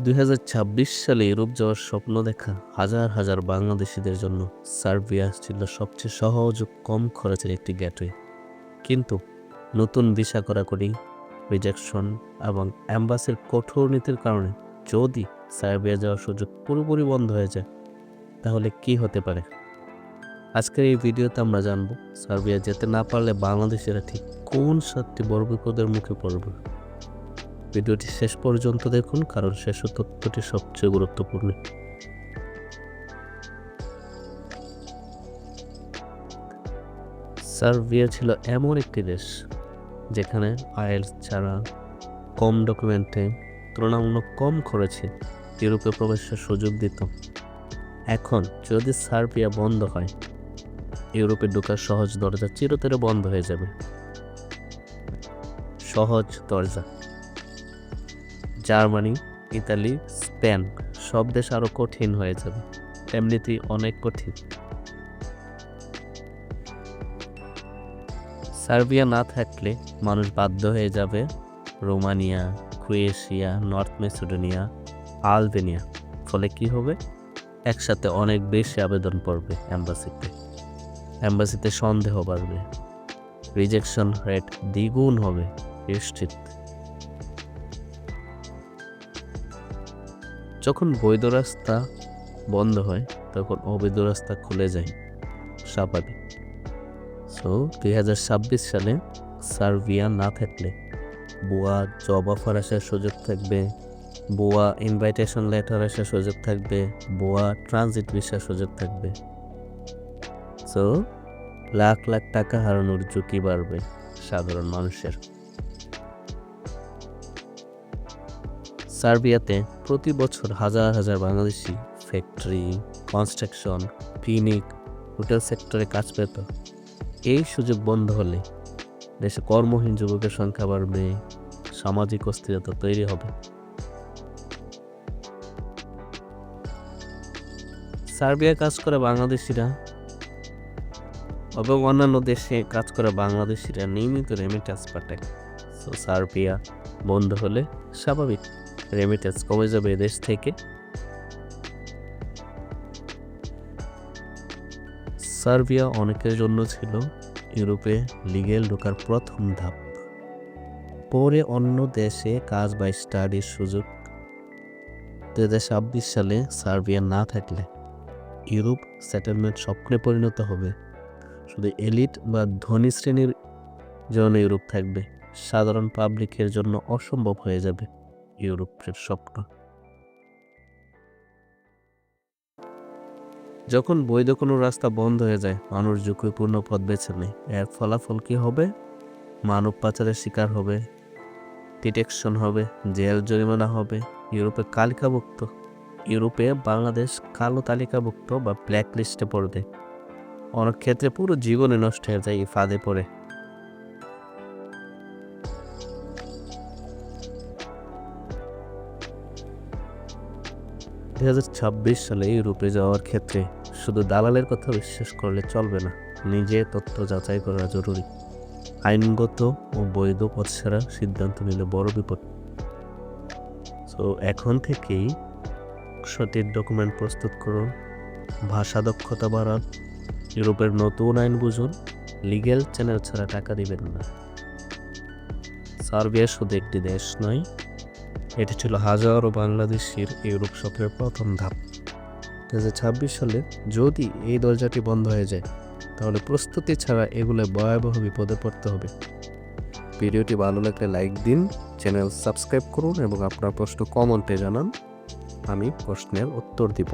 2026 সালে ইউরোপ যাওয়ার স্বপ্ন দেখা হাজার হাজার বাংলাদেশিদের জন্য সার্বিয়া ছিল সবচেয়ে সহজ ও কম খরচের একটি গেটওয়ে। কিন্তু নতুন ভিসা কড়াকড়ি, রিজেকশন এবং অ্যাম্বাসির কঠোর নীতির কারণে যদি সার্বিয়া যাওয়ার সুযোগ পুরোপুরি বন্ধ হয়ে যায়, তাহলে কি হতে পারে? আজকের এই ভিডিওতে আমরা জানব সার্বিয়া যেতে না পারলে বাংলাদেশিরা ঠিক কোন 7টি বড় বিপদের মুখে পড়বে। ভিডিওটি শেষ পর্যন্ত দেখুন, কারণ শেষ তথ্যটি সবচেয়ে গুরুত্বপূর্ণ। সার্বিয়া ছিল এমন একটি দেশ যেখানে আইএলটিএস ছাড়া কম ডকুমেন্টে তুলনামূলক কম খরচে ইউরোপে প্রবেশের সুযোগ দিত। এখন যদি সার্বিয়া বন্ধ হয়, ইউরোপে ঢোকার সহজ দরজা চিরতরে বন্ধ হয়ে যাবে। সহজ দরজা জার্মানি, ইতালি, স্পেন সব দেশ আরো কঠিন হয়ে যাবে, এমনিতেই অনেক কঠিন। সার্বিয়া না থাকলে মানুষ বাধ্য হয়ে যাবে Romania, Croatia, north Macedonia, Albania. ফলে কি হবে? একসাথে অনেক বেশি আবেদন পড়বে অ্যাম্বাসিতে সন্দেহ বাড়বে, রিজেকশন রেট দ্বিগুণ হবে নিশ্চিত। যখন বৈধ রাস্তা বন্ধ হয়, তখন অবৈধ রাস্তা খুলে যায়, স্বাভাবিক। 2026 সালে সার্বিয়া না থাকলে ভুয়া জব অফার আসার সুযোগ থাকবে, ভুয়া ইনভাইটেশন লেটার আসার সুযোগ থাকবে, ভুয়া ট্রানজিট ভিসার সুযোগ থাকবে। লাখ লাখ টাকা হারানোর ঝুঁকি বাড়বে সাধারণ মানুষের। সার্বিয়াতে প্রতি বছর হাজার হাজার Bangladeshi factory, construction, clinic, hotel সেক্টরে কাজ পেত। এই সুযোগ বন্ধ হলে দেশে কর্মহীন যুবকের সংখ্যা বাড়বে, সামাজিক অস্থিরতা তৈরি হবে। সার্বিয়া কাজ করে বাংলাদেশিরা এবং অন্যান্য দেশে কাজ করে বাংলাদেশিরা নিয়মিত রেমিটেন্স পাঠায়। সার্বিয়া বন্ধ হলে স্বাভাবিক রেমিটেন্স কমে যাবে দেশ থেকে। সার্বিয়া অনেকের জন্য ছিল ইউরোপে লিগ্যাল ঢোকার প্রথম ধাপ। পরে অন্য দেশে কাজ বা স্টাডির সুযোগ। 2026 সালে সার্বিয়া না থাকলে ইউরোপ সেটেলমেন্ট স্বপ্নে পরিণত হবে। শুধু এলিট বা ধনী শ্রেণীর জন্য ইউরোপ থাকবে, সাধারণ পাবলিকের জন্য অসম্ভব হয়ে যাবে ইউরোপের স্বপ্ন। যখন বৈধ কোনো রাস্তা বন্ধ হয়ে যায়, মানুষ ঝুঁকিপূর্ণ পথ বেছে নেয়। এর ফলাফল কি হবে? মানব পাচারের শিকার হবে, ডিটেকশন হবে, জেল জরিমানা হবে, ইউরোপে বাংলাদেশ কালো তালিকাভুক্ত বা ব্ল্যাক লিস্টে পড়বে। অনেক ক্ষেত্রে পুরো জীবনে নষ্ট হয়ে যায় এই ফাঁদে পড়ে। সালে ইউরোপে যাওয়ার ক্ষেত্রে শুধু দালালের কথা বিশ্বাস করলে চলবে না, নিজে তথ্য যাচাই করা জরুরি। আইনগত ও বৈধ পথ ছাড়া সিদ্ধান্ত নিলে বড় বিপদ। এখন থেকেই সঠিক ডকুমেন্ট প্রস্তুত করুন, ভাষা দক্ষতা বাড়ান, ইউরোপের নতুন আইন বুঝুন, লিগ্যাল চ্যানেল ছাড়া টাকা দিবেন না। সার্বিয়া শুধু একটি দেশ নয়, এটি ছিল হাজারো বাংলাদেশির ইউরোপ সফরের প্রথম ধাপ। 2026 সালে যদি এই দরজাটি বন্ধ হয়ে যায়, তাহলে প্রস্তুতি ছাড়া এগুলো ভয়াবহ বিপদে পড়তে হবে। ভিডিওটি ভালো লাগলে লাইক দিন, চ্যানেল সাবস্ক্রাইব করুন এবং আপনার প্রশ্ন কমেন্টে জানান, আমি প্রশ্নের উত্তর দিব।